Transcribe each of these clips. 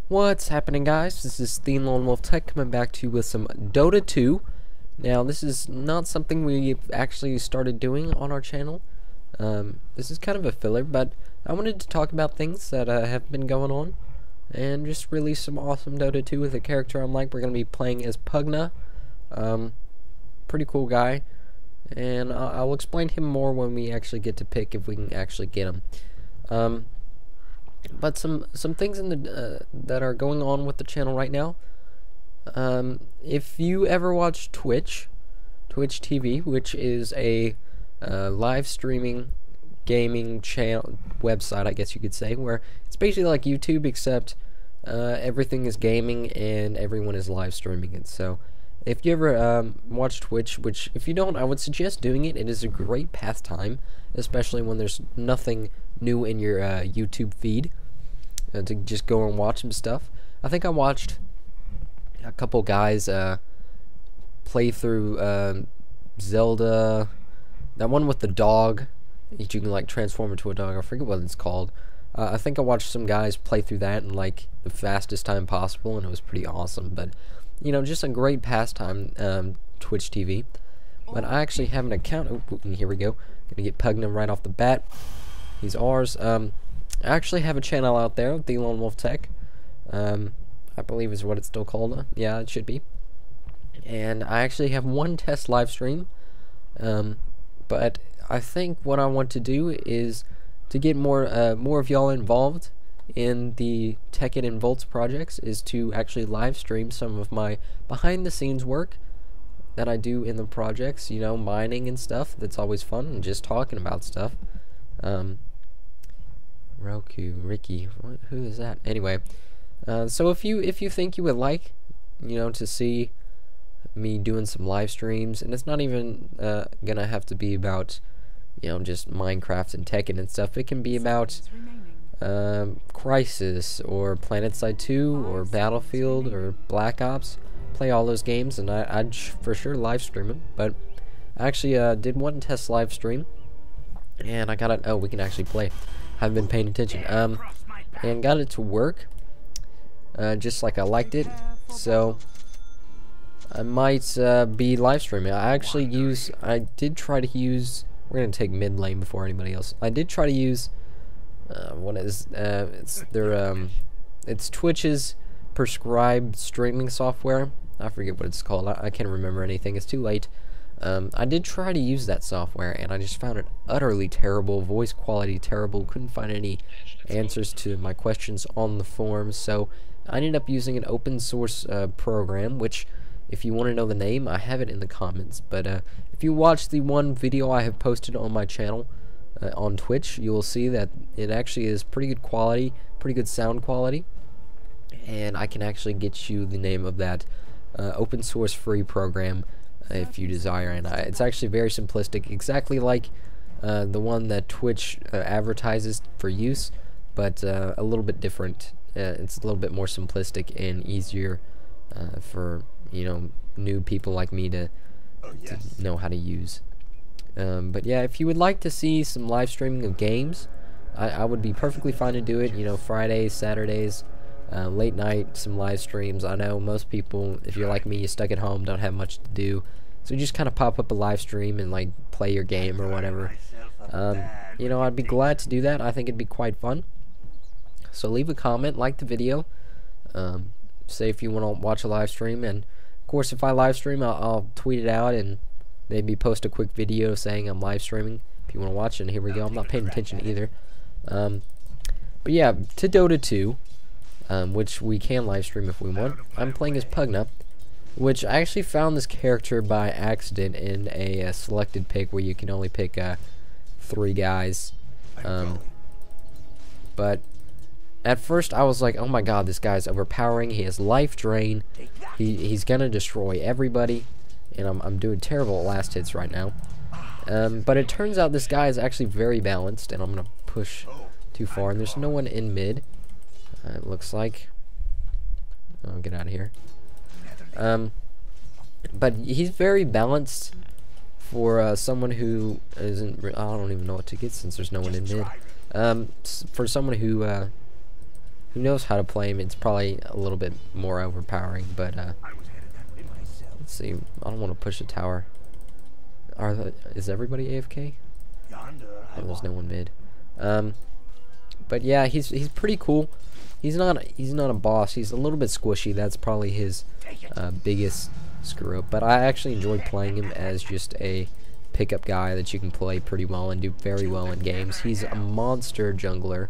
What's happening, guys? This is the Lone Wolf Tech coming back to you with some Dota 2. Now, this is not something we've actually started doing on our channel. This is kind of a filler, but I wanted to talk about things that have been going on and just release some awesome Dota 2 with a character I'm like. We're going to be playing as Pugna. Pretty cool guy, and I'll explain him more when we actually get to pick if we can actually get him. But some things in the that are going on with the channel right now. If you ever watch Twitch TV, which is a live streaming gaming channel website, I guess you could say, where it's basically like YouTube, except everything is gaming and everyone is live streaming it. So if you ever watch Twitch, which if you don't, I would suggest doing it. It is a great pastime, especially when there's nothing new in your YouTube feed, to just go and watch some stuff. I think I watched a couple guys play through Zelda, that one with the dog, you can like transform into a dog. I forget what it's called. I think I watched some guys play through that in like the fastest time possible, and it was pretty awesome. But you know, just a great pastime, Twitch TV. But I actually have an account. Oh, here we go. Gonna get Pugna right off the bat. He's ours. I actually have a channel out there, the Lone Wolf Tech. I believe is what it's still called. Yeah, it should be. And I actually have one test live stream. But I think what I want to do is to get more of y'all involved in the Tech It and Volts projects, is to actually live stream some of my behind the scenes work that I do in the projects, you know, mining and stuff. That's always fun, and just talking about stuff. Ricky, who is that? Anyway, so if you think you would like, you know, to see me doing some live streams, and it's not even gonna have to be about, you know, just Minecraft and Tekken and stuff. It can be about Crisis or PlanetSide 2 or Battlefield or Black Ops. Play all those games, and I'd for sure live stream them. But I actually did one test live stream, and I got it. Oh, we can actually play. Haven't been paying attention. And got it to work, just like I liked it. So I might be live streaming. I did try to use. We're gonna take mid lane before anybody else. I did try to use. It's Twitch's prescribed streaming software. I forget what it's called. I can't remember anything. It's too late. I did try to use that software, and I just found it utterly terrible. Voice quality terrible. Couldn't find any answers to my questions on the forums. So I ended up using an open source program, which, if you want to know the name, I have it in the comments. But if you watch the one video I have posted on my channel on Twitch, you will see that it actually is pretty good quality, pretty good sound quality. And I can actually get you the name of that open source free program if you desire. And it's actually very simplistic, exactly like the one that Twitch advertises for use, but a little bit different. It's a little bit more simplistic and easier for, you know, new people like me to know how to use. But yeah, if you would like to see some live streaming of games, I would be perfectly fine to do it. You know, Fridays, Saturdays, late night, some live streams. I know most people, if you're like me, you're stuck at home, don't have much to do, so you just kind of pop up a live stream and like play your game or whatever. You know, I'd be glad to do that. I think it'd be quite fun. So leave a comment, like the video, say if you want to watch a live stream, and of course if I live stream, I'll tweet it out and maybe post a quick video saying I'm live streaming if you want to watch it. And here we go. I'm not paying attention either. But yeah, to Dota 2, which we can live stream if we want. I'm playing as Pugna, which I actually found this character by accident in a selected pick where you can only pick 3 guys. But at first I was like, oh my god, this guy's overpowering. He has life drain. He's gonna destroy everybody, and I'm doing terrible at last hits right now. But it turns out this guy is actually very balanced, and I'm gonna push too far, and there's no one in mid. It looks like. I'll get out of here. But he's very balanced for someone who isn't. I don't even know what to get since there's no one in mid. For someone who who knows how to play him, it's probably a little bit more overpowering. But let's see. I don't want to push the tower. Is everybody AFK? Oh, there's no one mid. But yeah, he's pretty cool. He's not a boss. He's a little bit squishy. That's probably his biggest screw up. But I actually enjoy playing him as just a pickup guy that you can play pretty well and do very well in games. He's a monster jungler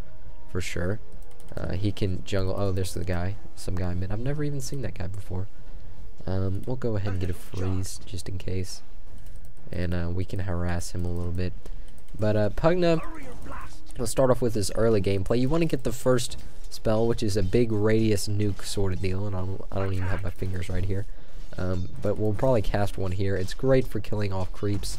for sure. He can jungle. Oh, there's the guy. Some guy mid. I've never even seen that guy before. We'll go ahead and get a freeze just in case, and we can harass him a little bit. But Pugna, let's start off with this early gameplay. You want to get the first spell, which is a big radius nuke sort of deal, and I don't even have my fingers right here. But we'll probably cast one here. It's great for killing off creeps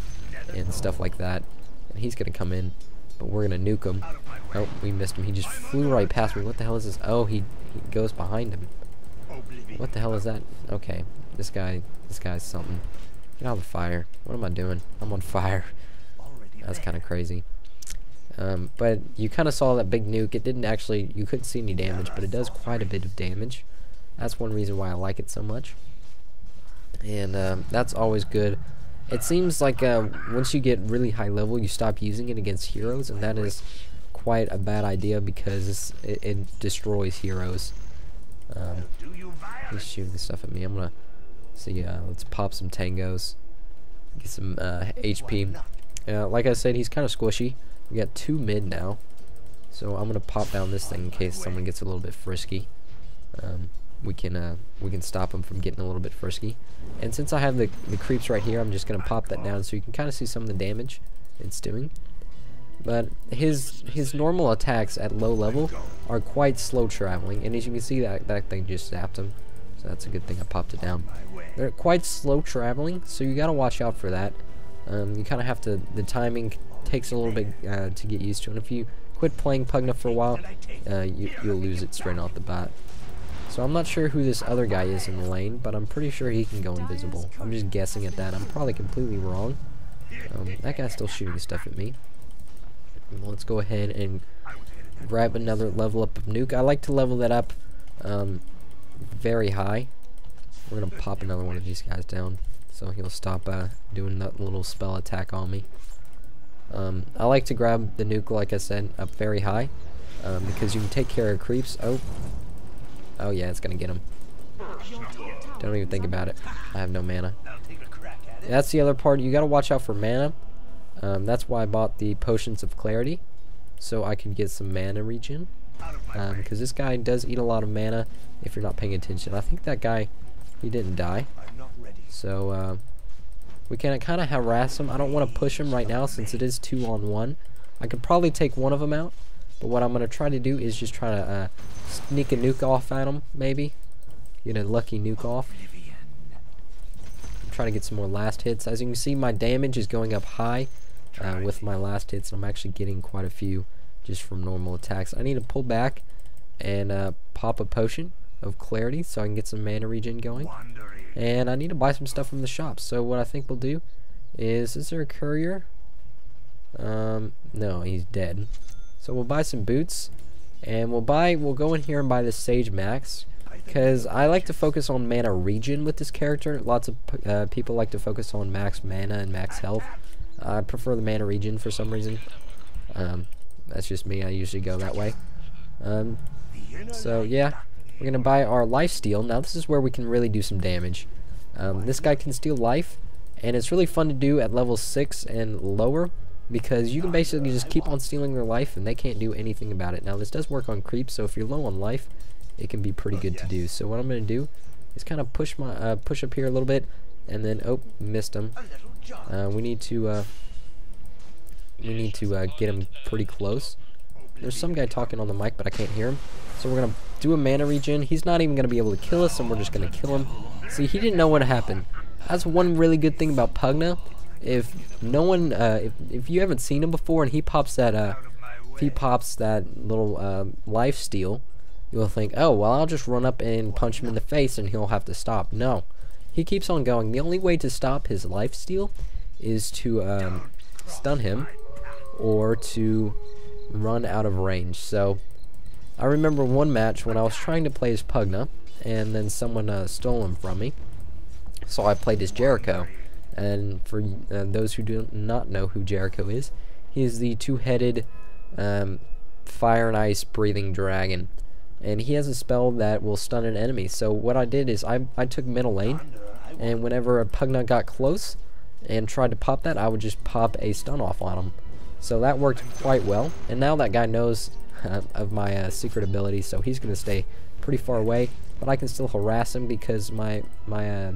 and stuff like that. And he's gonna come in, but we're gonna nuke him. Oh, we missed him. He just flew right past me. What the hell is this? Oh, he goes behind him. What the hell is that? Okay, this guy's something. Get out of the fire. What am I doing? I'm on fire. That's kind of crazy. But you kind of saw that big nuke. It didn't actually, you couldn't see any damage, but it does quite a bit of damage. That's one reason why I like it so much. And that's always good. It seems like once you get really high level, you stop using it against heroes, and that is quite a bad idea because it destroys heroes. He's shooting stuff at me. I'm gonna see. Let's pop some tangos, get some HP. Like I said, he's kind of squishy. We got 2 mid now, so I'm gonna pop down this thing in case someone gets a little bit frisky. We can stop him from getting a little bit frisky. And since I have the creeps right here, I'm just gonna pop that down so you can kind of see some of the damage it's doing. But his normal attacks at low level are quite slow traveling, and as you can see, that thing just zapped him. So that's a good thing I popped it down. They're quite slow traveling, so you gotta watch out for that. You kind of have to. The timing takes a little bit to get used to, and if you quit playing Pugna for a while, you'll lose it straight off the bat. So I'm not sure who this other guy is in the lane, but I'm pretty sure he can go invisible. I'm just guessing at that. I'm probably completely wrong. That guy's still shooting stuff at me. Let's go ahead and grab another level up of nuke. I like to level that up very high. We're gonna pop another one of these guys down so he'll stop doing that little spell attack on me. I like to grab the nuke, like I said, up very high because you can take care of creeps. Oh yeah, it's gonna get him. Don't even think about it. I have no mana. That's the other part. You gotta watch out for mana. That's why I bought the Potions of Clarity, so I can get some mana regen. Because this guy does eat a lot of mana if you're not paying attention. I think that guy, he didn't die. So we can kind of harass him. I don't want to push him right now since it is 2-on-1. I could probably take one of them out, but what I'm going to try to do is just try to sneak a nuke off at him, maybe. Get a lucky nuke off. I'm trying to get some more last hits. As you can see, my damage is going up high with my last hits, and I'm actually getting quite a few just from normal attacks. I need to pull back and pop a Potion of Clarity so I can get some mana regen going. And I need to buy some stuff from the shop. So what I think we'll do is there a courier? No, he's dead. So we'll buy some boots, and we'll go in here and buy this Sage Max, because I like to focus on mana regen with this character. Lots of people like to focus on max mana and max health. I prefer the mana regen for some reason. That's just me. I usually go that way. So yeah, we're gonna buy our lifesteal. Now this is where we can really do some damage. This guy can steal life, and it's really fun to do at level 6 and lower, because you can basically just keep on stealing their life and they can't do anything about it. Now this does work on creeps, so if you're low on life, it can be pretty good to do. So what I'm gonna do is kind of push up here a little bit, and then missed him. We need to get him pretty close. There's some guy talking on the mic, but I can't hear him. So we're gonna do a mana regen. He's not even gonna be able to kill us, and we're just gonna kill him. See, he didn't know what happened. That's one really good thing about Pugna. If no one, if you haven't seen him before, and he pops that little life steal, you'll think, oh well, I'll just run up and punch him in the face, and he'll have to stop. No, he keeps on going. The only way to stop his life steal is to stun him or to run out of range. So I remember one match when I was trying to play as Pugna, and then someone stole him from me. So I played as Jericho. And for those who do not know who Jericho is, he is the two-headed fire and ice breathing dragon. And he has a spell that will stun an enemy. So what I did is I took middle lane, and whenever a Pugna got close and tried to pop that, I would just pop a stun off on him. So that worked quite well. And now that guy knows of my secret ability, so he's going to stay pretty far away. But I can still harass him because my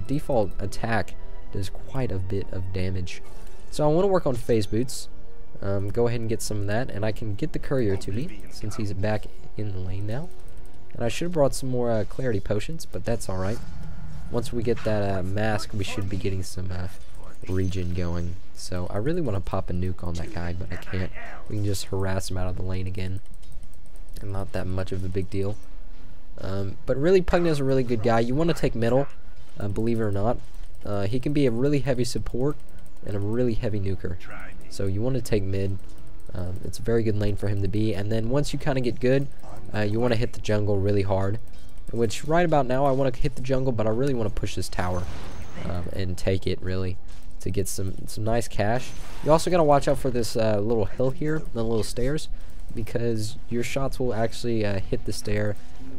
default attack does quite a bit of damage. So I want to work on phase boots. Go ahead and get some of that, and I can get the courier to me since he's back in the lane now. And I should have brought some more clarity potions, but that's alright. Once we get that mask, we should be getting some regen going. So I really want to pop a nuke on that guy, but I can't. We can just harass him out of the lane again. And not that much of a big deal. But really, Pugna is a really good guy. You want to take middle, believe it or not. He can be a really heavy support and a really heavy nuker. So you want to take mid. It's a very good lane for him to be. And then once you kind of get good, you want to hit the jungle really hard. Which right about now I want to hit the jungle, but I really want to push this tower and take it really to get some nice cash. You also got to watch out for this little hill here, the little stairs, because your shots will actually hit the stair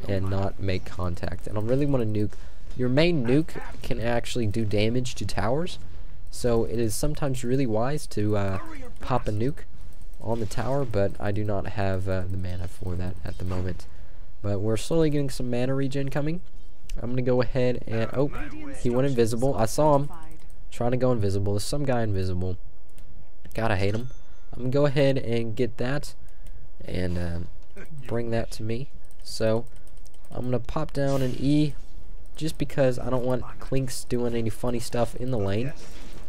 and not make contact. And I really want to nuke. Your main nuke can actually do damage to towers, so it is sometimes really wise to pop a nuke on the tower, but I do not have the mana for that at the moment. But we're slowly getting some mana regen coming. I'm going to go ahead and... Oh, he went invisible. I saw him trying to go invisible. There's some guy invisible. Gotta hate him. I'm going to go ahead and get that and bring that to me. So I'm going to pop down an E just because I don't want Clinks doing any funny stuff in the lane.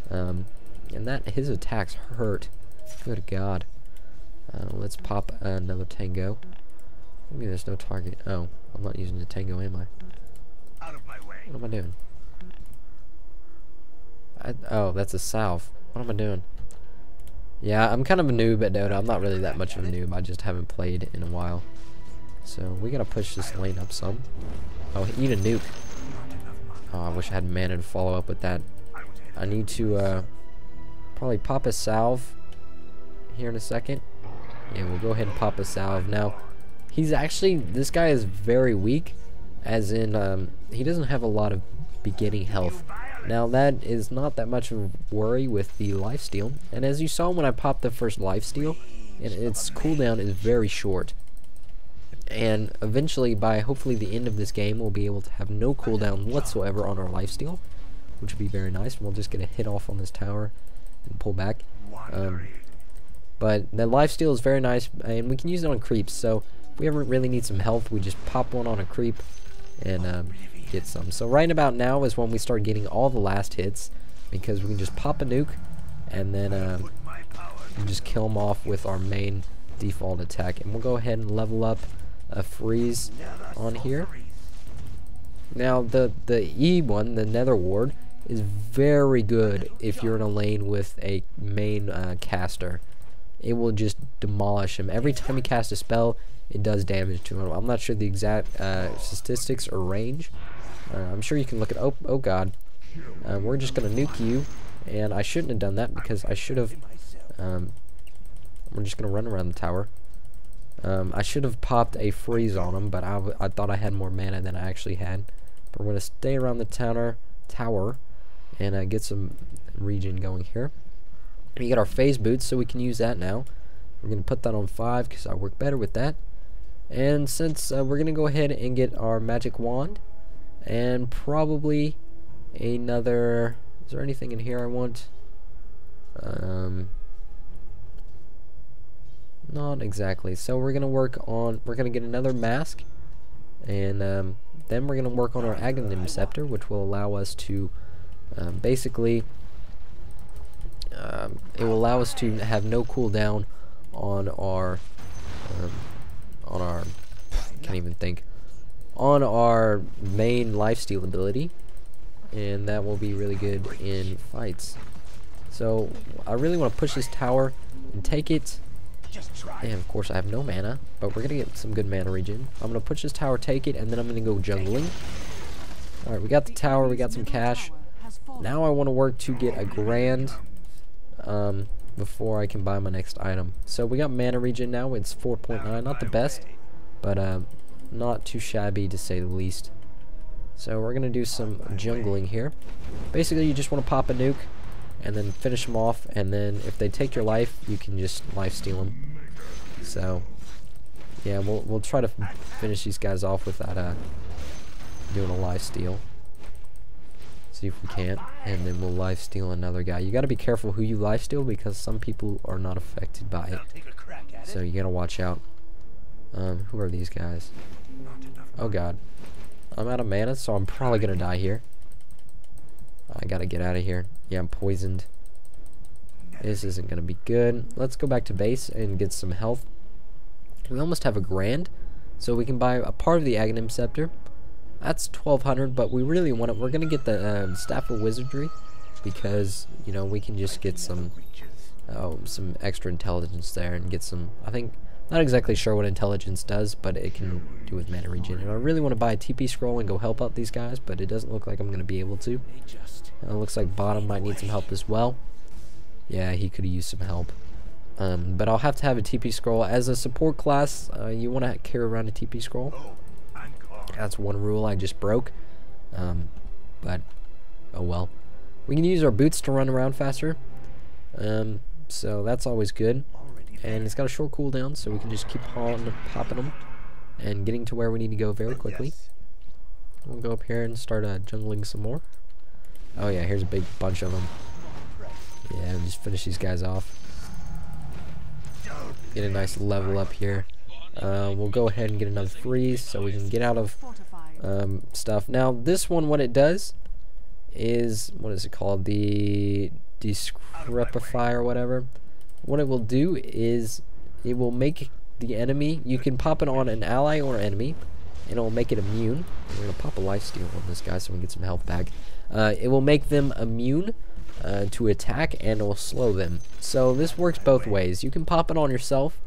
And that his attacks hurt. Good God. Let's pop another tango. Maybe there's no target. Oh, I'm not using the tango, am I? Out of my way. What am I doing? Oh, that's a salve. What am I doing? Yeah, I'm kind of a noob at Dota. I'm not really that much of a noob. I just haven't played in a while. So we gotta push this lane up some. Oh, eat a nuke. Oh, I wish I had mana to follow up with that. I need to probably pop a salve here in a second. Yeah, we'll go ahead and pop a salve. Now, he's actually, this guy is very weak, as in he doesn't have a lot of beginning health. Now that is not that much of a worry with the lifesteal, and as you saw when I popped the first lifesteal, its cooldown is very short. And eventually, by hopefully the end of this game, we'll be able to have no cooldown whatsoever on our lifesteal, which would be very nice. We'll just get a hit off on this tower and pull back. But the lifesteal is very nice, and we can use it on creeps. So if we ever really need some health, we just pop one on a creep and get some. So right about now is when we start getting all the last hits, because we can just pop a nuke and then just kill them off with our main default attack. And we'll go ahead and level up a freeze on here. Now the E one, the Nether Ward, is very good if you're in a lane with a main caster. It will just demolish him. Every time he casts a spell, it does damage to him. I'm not sure the exact statistics or range. I'm sure you can look at... Oh God. We're just going to nuke you. And I shouldn't have done that because I should have... we're just going to run around the tower. I should have popped a freeze on him, but I thought I had more mana than I actually had. But we're going to stay around the tower and get some regen going here. We got our phase boots, so we can use that now. We're going to put that on 5 because I work better with that. And since we're going to go ahead and get our magic wand and probably another... Is there anything in here I want? Not exactly. So we're going to work on... We're going to get another mask. And then we're going to work on our Aghanim Scepter, which will allow us to basically... it will allow us to have no cooldown on our can't even think, on our main lifesteal ability, and that will be really good in fights. So I really want to push this tower and take it, And of course I have no mana, but we're gonna get some good mana regen. I'm gonna push this tower, take it, and then I'm gonna go jungling. Alright, we got the tower, we got some cash. Now I want to work to get a grand before I can buy my next item. So we got mana regen now, it's 4.9, not the best, but not too shabby to say the least. So we're gonna do some jungling here. Basically you just want to pop a nuke and then finish them off, and then if they take your life you can just life steal them. So yeah, we'll try to finish these guys off without doing a life steal. See if we can't, and then we'll life steal another guy. You got to be careful who you life steal because some people are not affected by it, so you gotta watch out. Who are these guys? Oh god, I'm out of mana, so I'm probably gonna die here. I gotta get out of here. Yeah, I'm poisoned. This isn't gonna be good. Let's go back to base and get some health. We almost have a grand, so we can buy a part of the Aghanim Scepter. That's 1200, but we really want it. We're gonna get the Staff of Wizardry because you know we can just get some extra intelligence there and get some. I think not exactly sure what intelligence does, but it can do with mana regen. And I really want to buy a TP scroll and go help out these guys, but it doesn't look like I'm gonna be able to. Looks like bottom might need some help as well. Yeah, he could use some help. But I'll have to have a TP scroll as a support class. You want to carry around a TP scroll. That's one rule I just broke, but oh well. We can use our boots to run around faster, so that's always good. And it's got a short cooldown, so we can just keep popping them and getting to where we need to go very quickly. We'll go up here and start jungling some more. Oh yeah, here's a big bunch of them. Yeah, just finish these guys off. Get a nice level up here. We'll go ahead and get another freeze so we can get out of stuff. Now this one, what it does is, what is it called, the Discrepify or whatever. What it will do is it will make the enemy, you can pop it on an ally or enemy and it will make it immune. We're going to pop a lifesteal on this guy so we can get some health back. It will make them immune to attack, and it will slow them. So this works both ways. You can pop it on yourself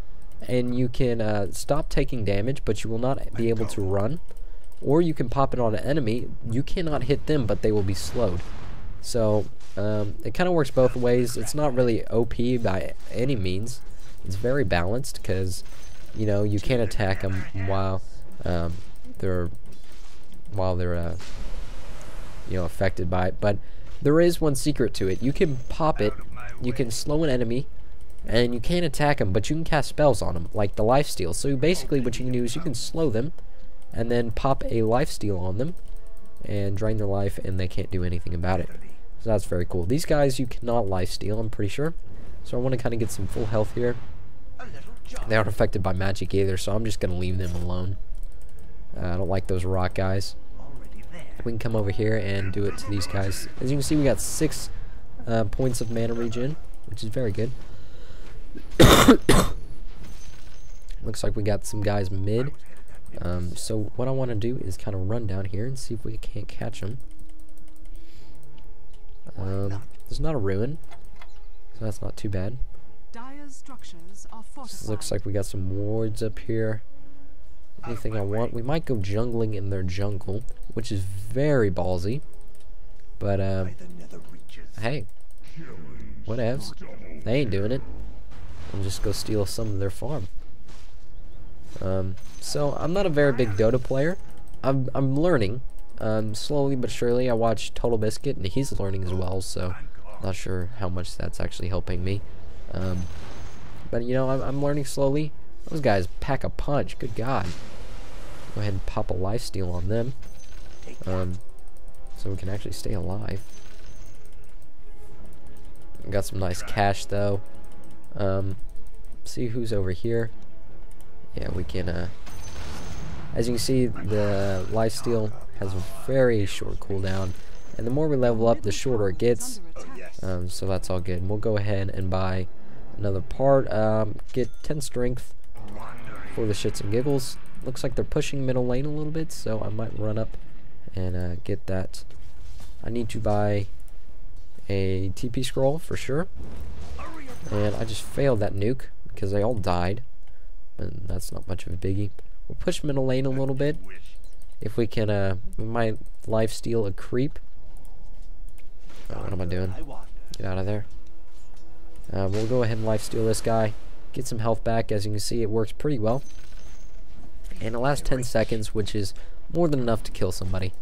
and you can stop taking damage, but you will not be able to run. Or you can pop it on an enemy. You cannot hit them, but they will be slowed. So it kind of works both ways. It's not really OP by any means. It's very balanced because you know you can't attack them while they're you know, affected by it. But there is one secret to it. You can pop it. You can slow an enemy. And you can't attack them, but you can cast spells on them, like the lifesteal. So basically what you can do is you can slow them, and then pop a lifesteal on them, and drain their life, and they can't do anything about it. So that's very cool. These guys you cannot lifesteal, I'm pretty sure. So I want to kind of get some full health here. They aren't affected by magic either, so I'm just going to leave them alone. I don't like those rock guys. We can come over here and do it to these guys. As you can see, we got 6 points of mana regen, which is very good. Looks like we got some guys mid. So what I want to do is kind of run down here and see if we can't catch them. There's not a ruin, so that's not too bad. Looks like we got some wards up here. Anything I want? We might go jungling in their jungle, which is very ballsy. But hey, whatevs. They ain't doing it. I'll just go steal some of their farm. So I'm not a very big Dota player. I'm learning, slowly but surely. I watch Total Biscuit and he's learning as well, so not sure how much that's actually helping me. But you know, I'm learning slowly. Those guys pack a punch. Good God. Go ahead and pop a lifesteal on them, so we can actually stay alive. Got some nice cash though. See who's over here. Yeah, we can as you can see, the lifesteal has a very short cooldown, and the more we level up, the shorter it gets. So that's all good. And we'll go ahead and buy another part. Get 10 strength for the shits and giggles. Looks like they're pushing middle lane a little bit, so I might run up and get that. I need to buy a TP scroll for sure. And I just failed that nuke. because they all died. And that's not much of a biggie. We'll push middle lane a little bit. If we can, we might lifesteal a creep. Oh, what am I doing? Get out of there. We'll go ahead and lifesteal this guy. Get some health back. As you can see, it works pretty well. And it lasts 10 seconds, which is more than enough to kill somebody.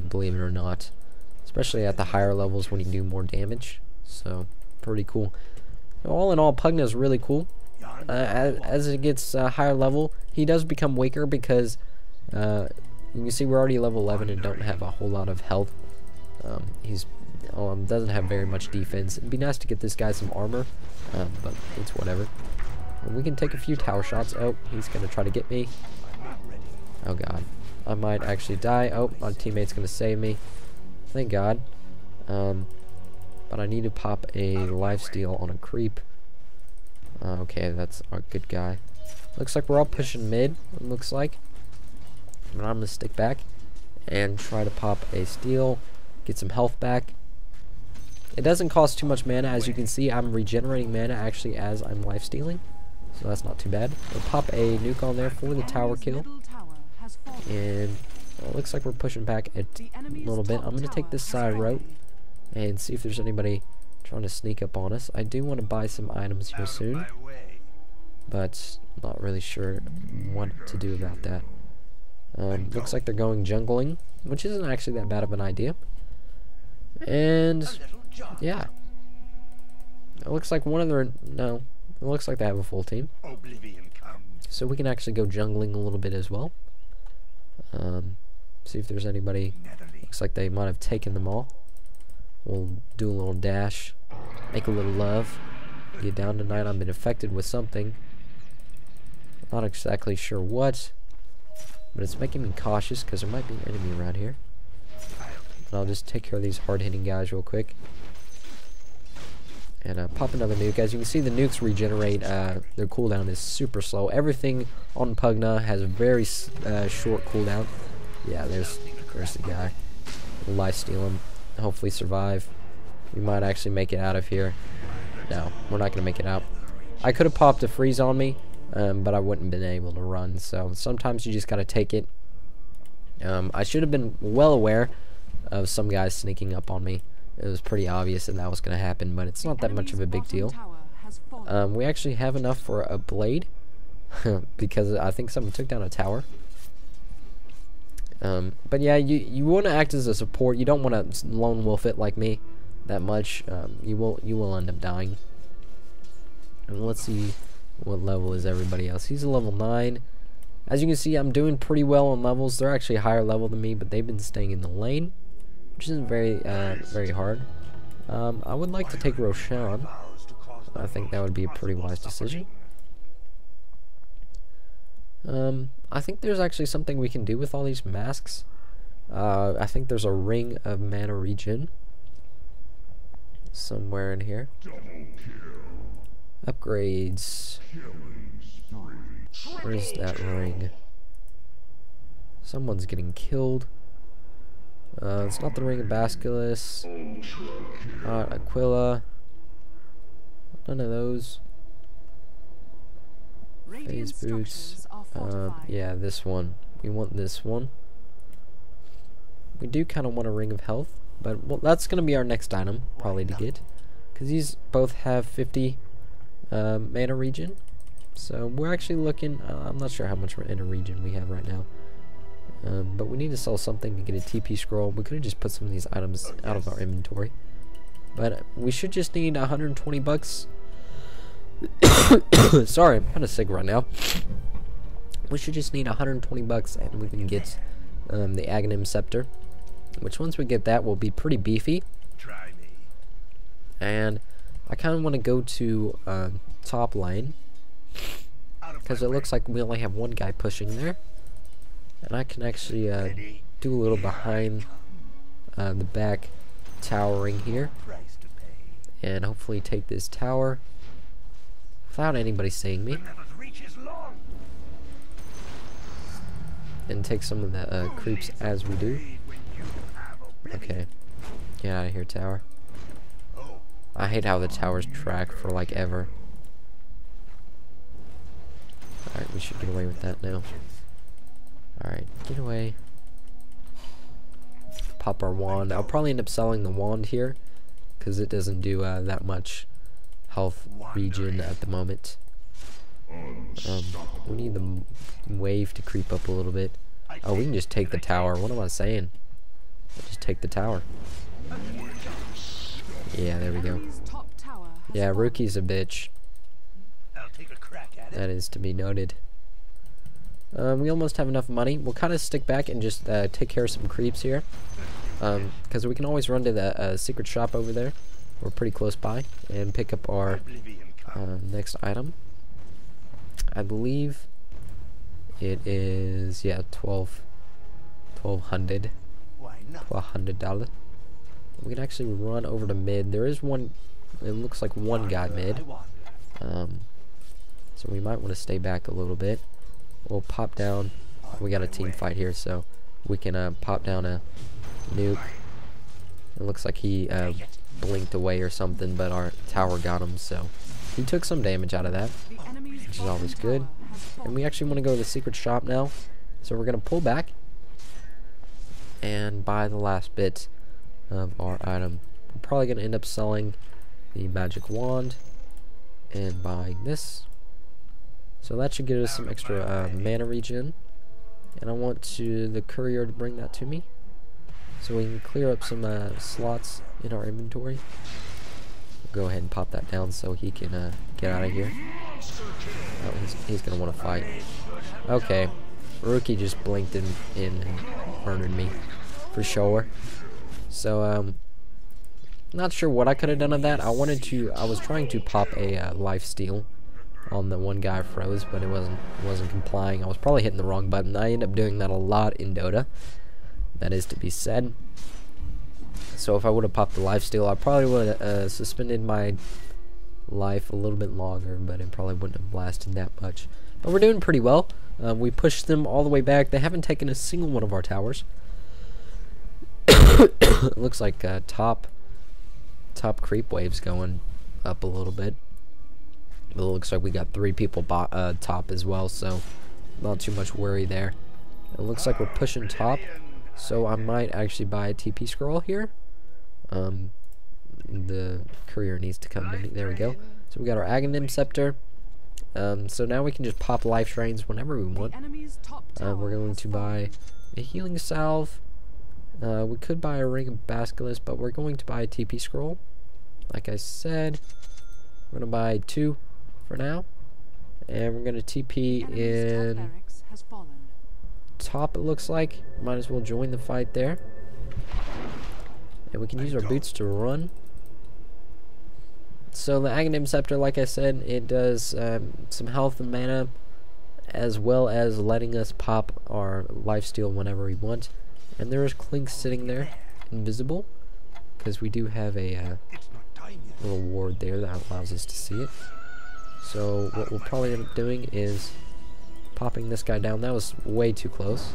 Believe it or not. Especially at the higher levels when you do more damage. So, pretty cool. All in all, Pugna is really cool. As it gets higher level, he does become weaker because you can see we're already level 11 and don't have a whole lot of health. He's doesn't have very much defense. It'd be nice to get this guy some armor, but it's whatever. And we can take a few tower shots. Oh, he's gonna try to get me. Oh god, I might actually die. Oh, my teammate's gonna save me. Thank God. But I need to pop a lifesteal on a creep. Okay, that's our good guy. Looks like we're all pushing mid, it looks like. But I'm going to stick back and try to pop a steal, get some health back. It doesn't cost too much mana. As you can see, I'm regenerating mana actually as I'm lifestealing. So that's not too bad. We'll pop a nuke on there for the tower kill. And it looks like we're pushing back a little bit. I'm going to take this side route and see if there's anybody trying to sneak up on us. I do want to buy some items here soon, but I'm not really sure what to do about that. Looks like they're going jungling, which isn't actually that bad of an idea. And yeah, it looks like one of their it looks like they have a full team, so we can actually go jungling a little bit as well. See if there's anybody. Looks like they might have taken them all. We'll do a little dash, make a little love, get down tonight. I've been affected with something, not exactly sure what, but it's making me cautious because there might be an enemy around here. And I'll just take care of these hard-hitting guys real quick and pop another nuke. As you can see, the nukes regenerate. Their cooldown is super slow. Everything on Pugna has a very short cooldown. Yeah, there's the guy. We'll lifesteal him. Hopefully survive. We might actually make it out of here. No, we're not gonna make it out. I could have popped a freeze on me, but I wouldn't have been able to run. So sometimes you just gotta take it. I should have been well aware of some guys sneaking up on me. It was pretty obvious that was gonna happen, but it's not that much of a big deal. We actually have enough for a blade because I think someone took down a tower. But yeah, you want to act as a support. You don't want to lone wolf it like me that much. You will end up dying. And let's see what level is everybody else. He's a level 9. As you can see, I'm doing pretty well on levels. They're actually higher level than me, but they've been staying in the lane, which isn't very hard. I would like to take Roshan. I think that would be a pretty wise decision. I think there's actually something we can do with all these masks. I think there's a ring of mana regen somewhere in here. Upgrades. Where's that ring? Someone's getting killed. It's not the ring of Basculus. Aquila. None of those. Phase boots. Yeah, this one. We want this one. We do kind of want a ring of health, but well, that's going to be our next item probably to get, because these both have 50 mana regen. So we're actually looking. I'm not sure how much mana regen we have right now, but we need to sell something to get a TP scroll. We could have just put some of these items out of our inventory, but we should just need 120 bucks. Sorry, I'm kind of sick right now. We should just need 120 bucks and we can get the Aghanim Scepter, which once we get that will be pretty beefy. And I kind of want to go to top lane because it looks like we only have one guy pushing there, and I can actually do a little behind the back towering here and hopefully take this tower without anybody seeing me, and take some of the creeps as we do. Okay, get out of here, tower. I hate how the towers track for like ever. Alright, we should get away with that now. Alright, get away. Pop our wand. I'll probably end up selling the wand here, because it doesn't do that much health regen at the moment. We need the wave to creep up a little bit. Oh, we can just take the tower. What am I saying? Just take the tower. Yeah, there we go. Yeah, Rookie's a bitch. That is to be noted. We almost have enough money. We'll kind of stick back and just take care of some creeps here. Because we can always run to the secret shop over there. We're pretty close by. And pick up our next item. I believe it is, yeah, $1,200. $1,200. We can actually run over to mid. There is one, it looks like one guy mid. So we might want to stay back a little bit. We'll pop down. We got a team fight here, so we can pop down a nuke. It looks like he blinked away or something, but our tower got him, so he took some damage out of that, which is always good. And we actually want to go to the secret shop now, so we're going to pull back and buy the last bit of our item. We're probably going to end up selling the magic wand and buying this. So that should get us some extra mana regen. And I want the courier to bring that to me, so we can clear up some slots in our inventory. We'll go ahead and pop that down so he can get out of here. Oh, he's gonna want to fight. Okay, Rookie just blinked in and murdered me for sure. So not sure what I could have done of that. I was trying to pop a lifesteal on the one guy froze, but it wasn't complying. I was probably hitting the wrong button. I end up doing that a lot in Dota. That is to be said. So if I would have popped the lifesteal, I probably would have suspended my life a little bit longer, but it probably wouldn't have lasted that much. But we're doing pretty well. We pushed them all the way back. They haven't taken a single one of our towers. It looks like top creep waves going up a little bit. It looks like we got 3 people top as well, so not too much worry there. It looks like we're pushing top, so I might actually buy a TP scroll here. The courier needs to come to me. There we go. So we got our Aghanim Scepter. So now we can just pop life drains whenever we want. We're going to buy a healing salve. We could buy a ring of Basilisk, but we're going to buy a TP scroll. Like I said, we're going to buy 2 for now, and we're going to TP in top. It looks like might as well join the fight there, and we can use our boots to run. So the Aghanim Scepter, like I said, it does some health and mana, as well as letting us pop our lifesteal whenever we want. And there is Clink sitting there, invisible, because we do have a little ward there that allows us to see it. So what we'll probably end up doing is popping this guy down. That was way too close.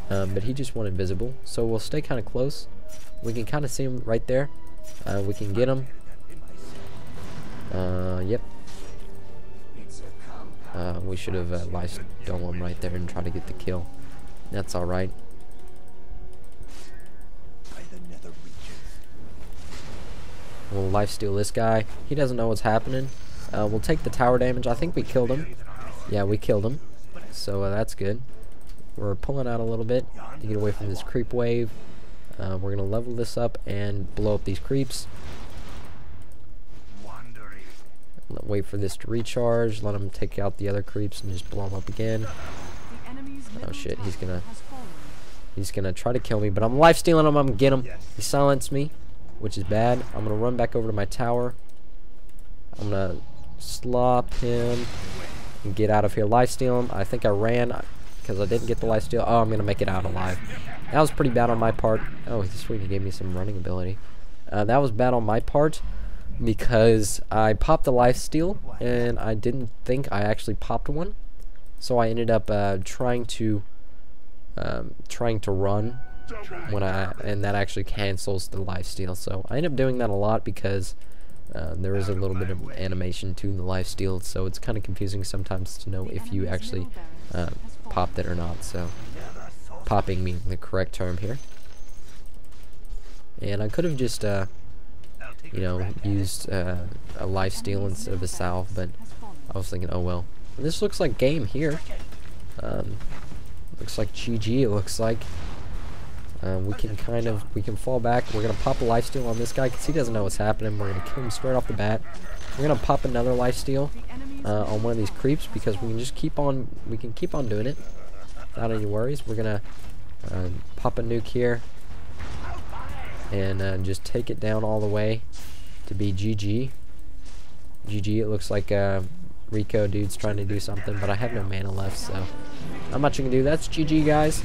But he just went invisible. So we'll stay kind of close. We can kind of see him right there. We can get him. Yep. We should have lifesteal him right there and try to get the kill. That's alright. We'll lifesteal this guy. He doesn't know what's happening. We'll take the tower damage. I think we killed him. Yeah, we killed him. So that's good. We're pulling out a little bit to get away from this creep wave. We're going to level this up and blow up these creeps. Wait for this to recharge. Let him take out the other creeps and just blow them up again. Oh shit, he's gonna try to kill me, but I'm lifestealing him. I'm gonna get him. He silenced me, which is bad. I'm gonna run back over to my tower. I'm gonna slop him and get out of here. Lifesteal him. I think I ran because I didn't get the lifesteal. Oh, I'm gonna make it out alive. That was pretty bad on my part. Oh, sweet, he gave me some running ability. That was bad on my part because I popped the lifesteal and I didn't think I actually popped one. So I ended up trying to run when and that actually cancels the lifesteal. So I end up doing that a lot because There is a little bit of animation to the lifesteal, so it's kind of confusing sometimes to know if you actually popped it or not. So popping being the correct term here. And I could have just you know, used a lifesteal instead of a salve, but I was thinking, oh well. And this looks like game here. Looks like GG. It looks like we can fall back. We're gonna pop a lifesteal on this guy because he doesn't know what's happening. We're gonna kill him straight off the bat. We're gonna pop another lifesteal on one of these creeps because we can just keep on. We can keep on doing it without any worries. We're gonna pop a nuke here and just take it down all the way to be GG. GG. It looks like Rico dude's trying to do something, but I have no mana left, so not much you can do. That's GG, guys.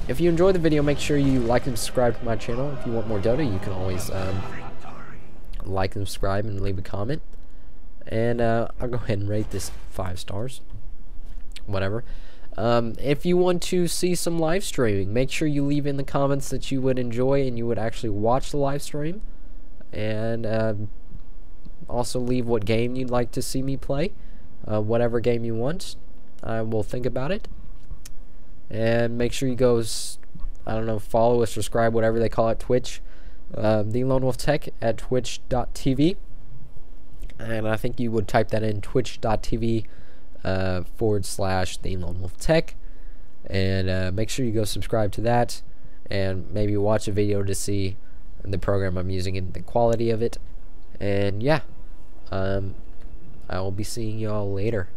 If you enjoyed the video, make sure you like and subscribe to my channel. If you want more Dota, you can always like and subscribe and leave a comment. And I'll go ahead and rate this 5 stars. Whatever. If you want to see some live streaming, make sure you leave in the comments that you would enjoy and you would actually watch the live stream. And also leave what game you'd like to see me play. Whatever game you want, I will think about it. And make sure you go, I don't know, follow or subscribe, whatever they call it, Twitch. The Lone Wolf Tech at twitch.tv. And I think you would type that in, twitch.tv / The Lone Wolf Tech. And make sure you go subscribe to that. And maybe watch a video to see the program I'm using and the quality of it. And yeah, I will be seeing y'all later.